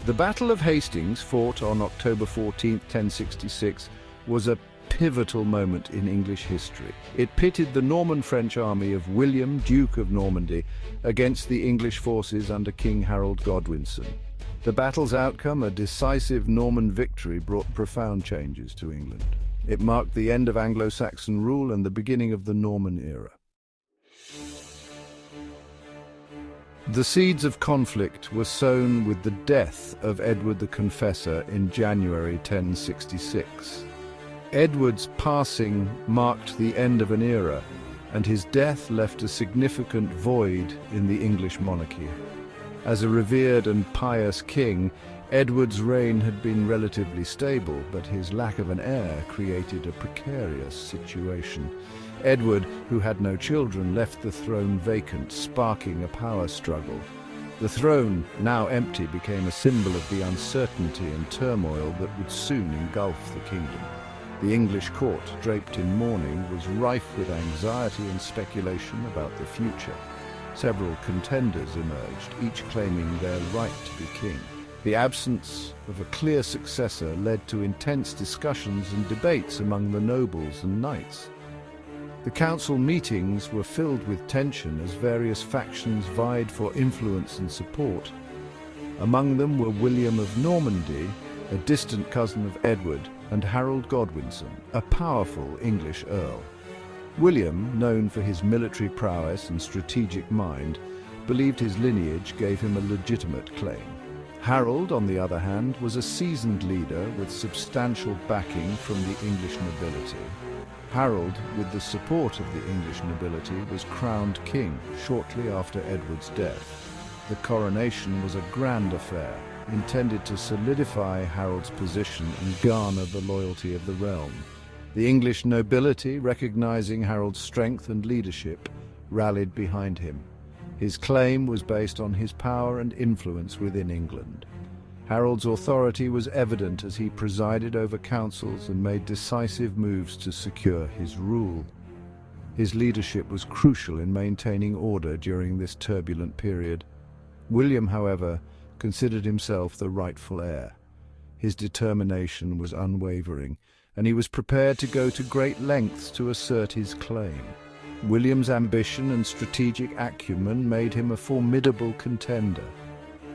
The Battle of Hastings, fought on October 14, 1066, was a pivotal moment in English history. It pitted the Norman-French army of William, Duke of Normandy, against the English forces under King Harold Godwinson. The battle's outcome, a decisive Norman victory, brought profound changes to England. It marked the end of Anglo-Saxon rule and the beginning of the Norman era. The seeds of conflict were sown with the death of Edward the Confessor in January 1066. Edward's passing marked the end of an era, and his death left a significant void in the English monarchy. As a revered and pious king, Edward's reign had been relatively stable, but his lack of an heir created a precarious situation. Edward, who had no children, left the throne vacant, sparking a power struggle. The throne, now empty, became a symbol of the uncertainty and turmoil that would soon engulf the kingdom. The English court, draped in mourning, was rife with anxiety and speculation about the future. Several contenders emerged, each claiming their right to be king. The absence of a clear successor led to intense discussions and debates among the nobles and knights. The council meetings were filled with tension as various factions vied for influence and support. Among them were William of Normandy, a distant cousin of Edward, and Harold Godwinson, a powerful English earl. William, known for his military prowess and strategic mind, believed his lineage gave him a legitimate claim. Harold, on the other hand, was a seasoned leader with substantial backing from the English nobility. Harold, with the support of the English nobility, was crowned king shortly after Edward's death. The coronation was a grand affair, intended to solidify Harold's position and garner the loyalty of the realm. The English nobility, recognizing Harold's strength and leadership, rallied behind him. His claim was based on his power and influence within England. Harold's authority was evident as he presided over councils and made decisive moves to secure his rule. His leadership was crucial in maintaining order during this turbulent period. William, however, considered himself the rightful heir. His determination was unwavering, and he was prepared to go to great lengths to assert his claim. William's ambition and strategic acumen made him a formidable contender.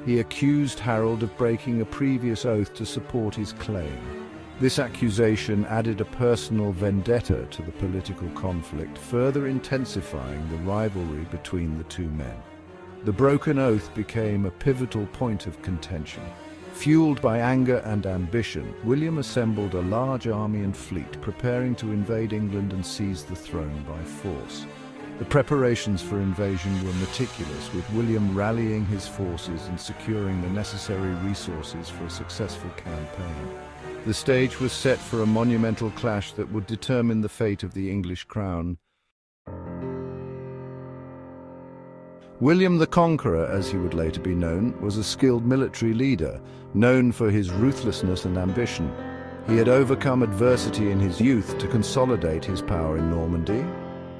He accused Harold of breaking a previous oath to support his claim. This accusation added a personal vendetta to the political conflict, further intensifying the rivalry between the two men. The broken oath became a pivotal point of contention. Fueled by anger and ambition, William assembled a large army and fleet, preparing to invade England and seize the throne by force. The preparations for invasion were meticulous, with William rallying his forces and securing the necessary resources for a successful campaign. The stage was set for a monumental clash that would determine the fate of the English crown. William the Conqueror, as he would later be known, was a skilled military leader, known for his ruthlessness and ambition. He had overcome adversity in his youth to consolidate his power in Normandy.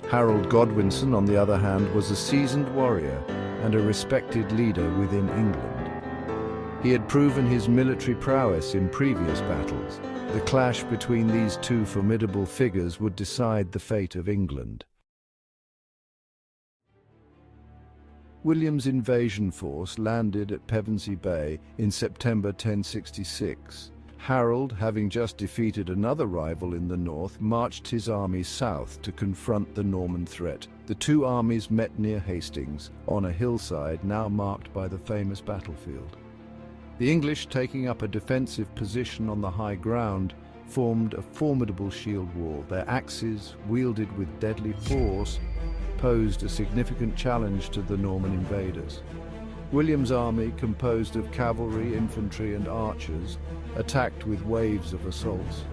Harold Godwinson, on the other hand, was a seasoned warrior and a respected leader within England. He had proven his military prowess in previous battles. The clash between these two formidable figures would decide the fate of England. William's invasion force landed at Pevensey Bay in September 1066. Harold, having just defeated another rival in the north, marched his army south to confront the Norman threat. The two armies met near Hastings, on a hillside now marked by the famous battlefield. The English, taking up a defensive position on the high ground, formed a formidable shield wall. Their axes, wielded with deadly force, posed a significant challenge to the Norman invaders. William's army, composed of cavalry, infantry and archers, attacked with waves of assaults.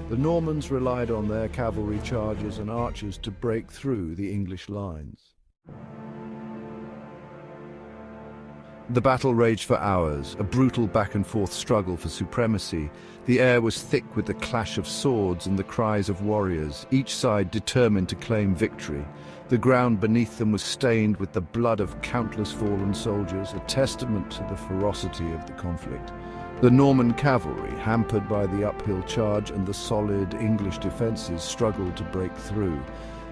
The Normans relied on their cavalry chargers and archers to break through the English lines. The battle raged for hours, a brutal back-and-forth struggle for supremacy. The air was thick with the clash of swords and the cries of warriors, each side determined to claim victory. The ground beneath them was stained with the blood of countless fallen soldiers, a testament to the ferocity of the conflict. The Norman cavalry, hampered by the uphill charge and the solid English defences, struggled to break through.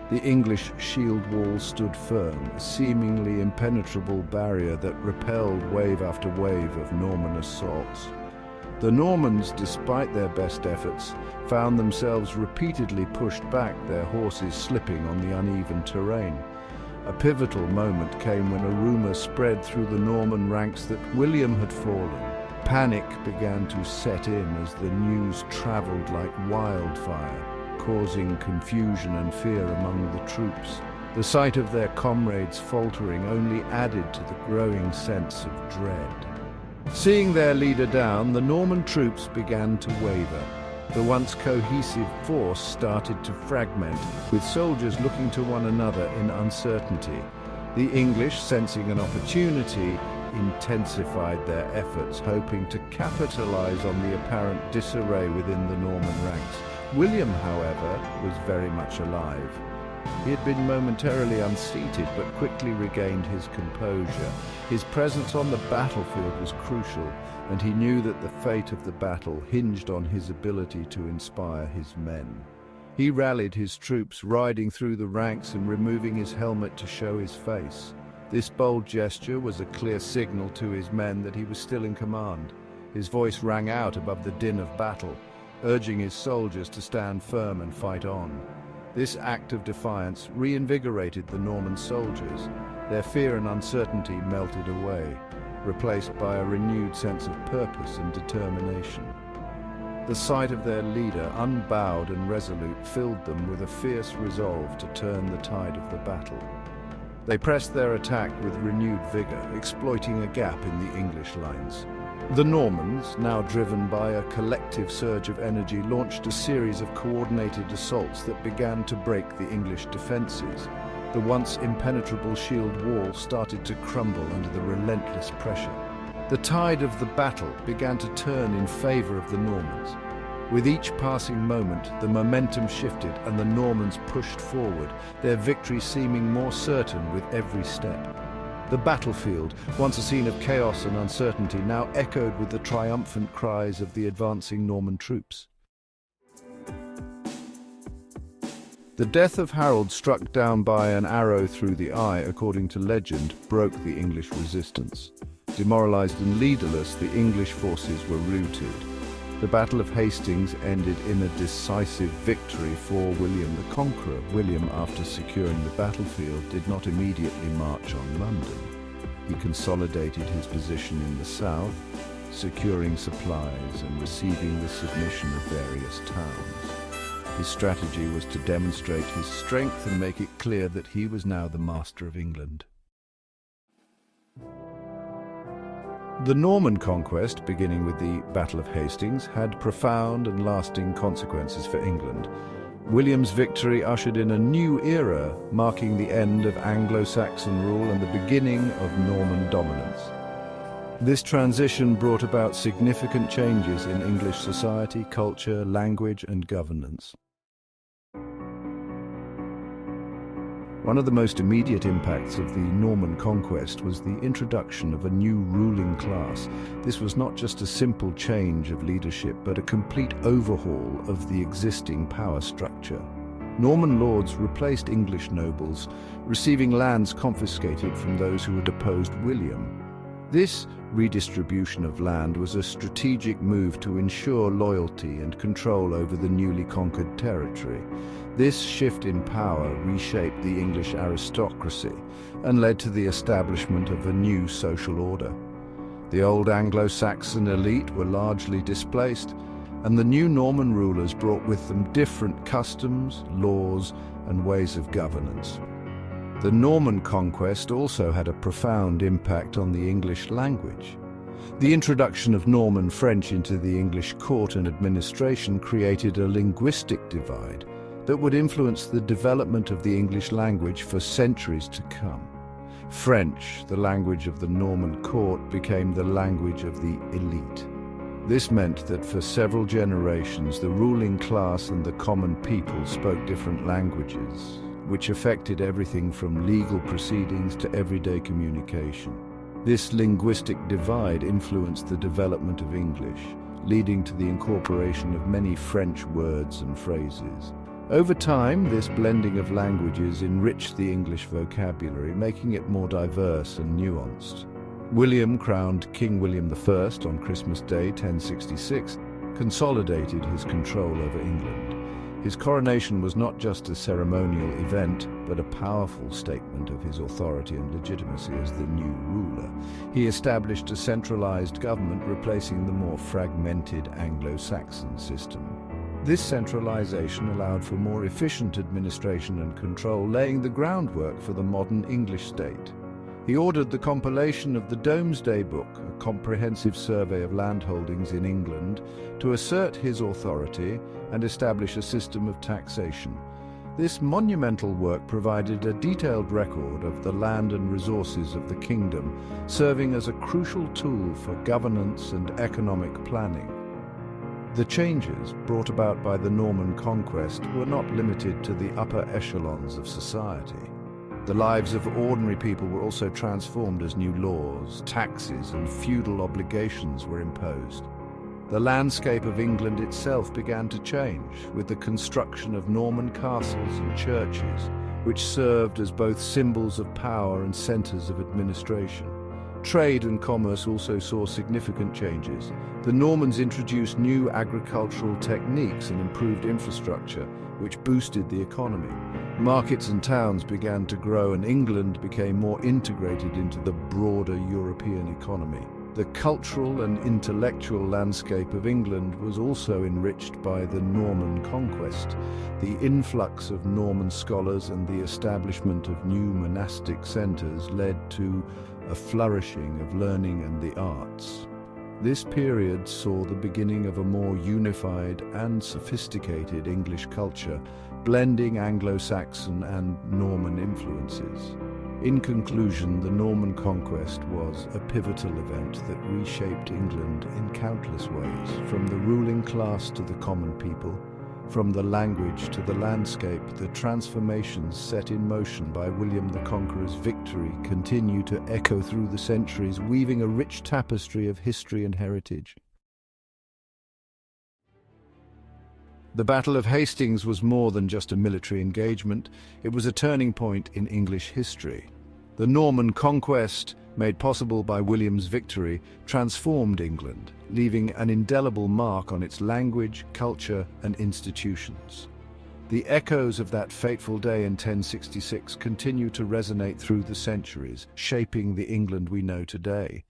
The English shield wall stood firm, a seemingly impenetrable barrier that repelled wave after wave of Norman assaults. The Normans, despite their best efforts, found themselves repeatedly pushed back, their horses slipping on the uneven terrain. A pivotal moment came when a rumour spread through the Norman ranks that William had fallen. Panic began to set in as the news travelled like wildfire, causing confusion and fear among the troops. The sight of their comrades faltering only added to the growing sense of dread. Seeing their leader down, the Norman troops began to waver. The once cohesive force started to fragment, with soldiers looking to one another in uncertainty. The English, sensing an opportunity, intensified their efforts, hoping to capitalize on the apparent disarray within the Norman ranks. William, however, was very much alive. He had been momentarily unseated, but quickly regained his composure. His presence on the battlefield was crucial, and he knew that the fate of the battle hinged on his ability to inspire his men. He rallied his troops, riding through the ranks and removing his helmet to show his face. This bold gesture was a clear signal to his men that he was still in command. His voice rang out above the din of battle, urging his soldiers to stand firm and fight on. This act of defiance reinvigorated the Norman soldiers. Their fear and uncertainty melted away, replaced by a renewed sense of purpose and determination. The sight of their leader, unbowed and resolute, filled them with a fierce resolve to turn the tide of the battle. They pressed their attack with renewed vigor, exploiting a gap in the English lines. The Normans, now driven by a collective surge of energy, launched a series of coordinated assaults that began to break the English defences. The once impenetrable shield wall started to crumble under the relentless pressure. The tide of the battle began to turn in favour of the Normans. With each passing moment, the momentum shifted and the Normans pushed forward, their victory seeming more certain with every step. The battlefield, once a scene of chaos and uncertainty, now echoed with the triumphant cries of the advancing Norman troops. The death of Harold, struck down by an arrow through the eye, according to legend, broke the English resistance. Demoralized and leaderless, the English forces were routed. The Battle of Hastings ended in a decisive victory for William the Conqueror. William, after securing the battlefield, did not immediately march on London. He consolidated his position in the south, securing supplies and receiving the submission of various towns. His strategy was to demonstrate his strength and make it clear that he was now the master of England. The Norman Conquest, beginning with the Battle of Hastings, had profound and lasting consequences for England. William's victory ushered in a new era, marking the end of Anglo-Saxon rule and the beginning of Norman dominance. This transition brought about significant changes in English society, culture, language, and governance. One of the most immediate impacts of the Norman Conquest was the introduction of a new ruling class. This was not just a simple change of leadership, but a complete overhaul of the existing power structure. Norman lords replaced English nobles, receiving lands confiscated from those who had opposed William. This redistribution of land was a strategic move to ensure loyalty and control over the newly conquered territory. This shift in power reshaped the English aristocracy and led to the establishment of a new social order. The old Anglo-Saxon elite were largely displaced, and the new Norman rulers brought with them different customs, laws, and ways of governance. The Norman Conquest also had a profound impact on the English language. The introduction of Norman French into the English court and administration created a linguistic divide that would influence the development of the English language for centuries to come. French, the language of the Norman court, became the language of the elite. This meant that for several generations, the ruling class and the common people spoke different languages, which affected everything from legal proceedings to everyday communication. This linguistic divide influenced the development of English, leading to the incorporation of many French words and phrases. Over time, this blending of languages enriched the English vocabulary, making it more diverse and nuanced. William, crowned King William I on Christmas Day 1066, consolidated his control over England. His coronation was not just a ceremonial event, but a powerful statement of his authority and legitimacy as the new ruler. He established a centralized government, replacing the more fragmented Anglo-Saxon system. This centralization allowed for more efficient administration and control, laying the groundwork for the modern English state. He ordered the compilation of the Domesday Book, a comprehensive survey of landholdings in England, to assert his authority and establish a system of taxation. This monumental work provided a detailed record of the land and resources of the kingdom, serving as a crucial tool for governance and economic planning. The changes brought about by the Norman Conquest were not limited to the upper echelons of society. The lives of ordinary people were also transformed as new laws, taxes, and feudal obligations were imposed. The landscape of England itself began to change, with the construction of Norman castles and churches, which served as both symbols of power and centres of administration. Trade and commerce also saw significant changes. The Normans introduced new agricultural techniques and improved infrastructure, which boosted the economy. Markets and towns began to grow, and England became more integrated into the broader European economy. The cultural and intellectual landscape of England was also enriched by the Norman Conquest. The influx of Norman scholars and the establishment of new monastic centres led to a flourishing of learning and the arts. This period saw the beginning of a more unified and sophisticated English culture, blending Anglo-Saxon and Norman influences. In conclusion, the Norman Conquest was a pivotal event that reshaped England in countless ways, from the ruling class to the common people, from the language to the landscape. The transformations set in motion by William the Conqueror's victory continue to echo through the centuries, weaving a rich tapestry of history and heritage. The Battle of Hastings was more than just a military engagement. It was a turning point in English history. The Norman Conquest, made possible by William's victory, transformed England, leaving an indelible mark on its language, culture, and institutions. The echoes of that fateful day in 1066 continue to resonate through the centuries, shaping the England we know today.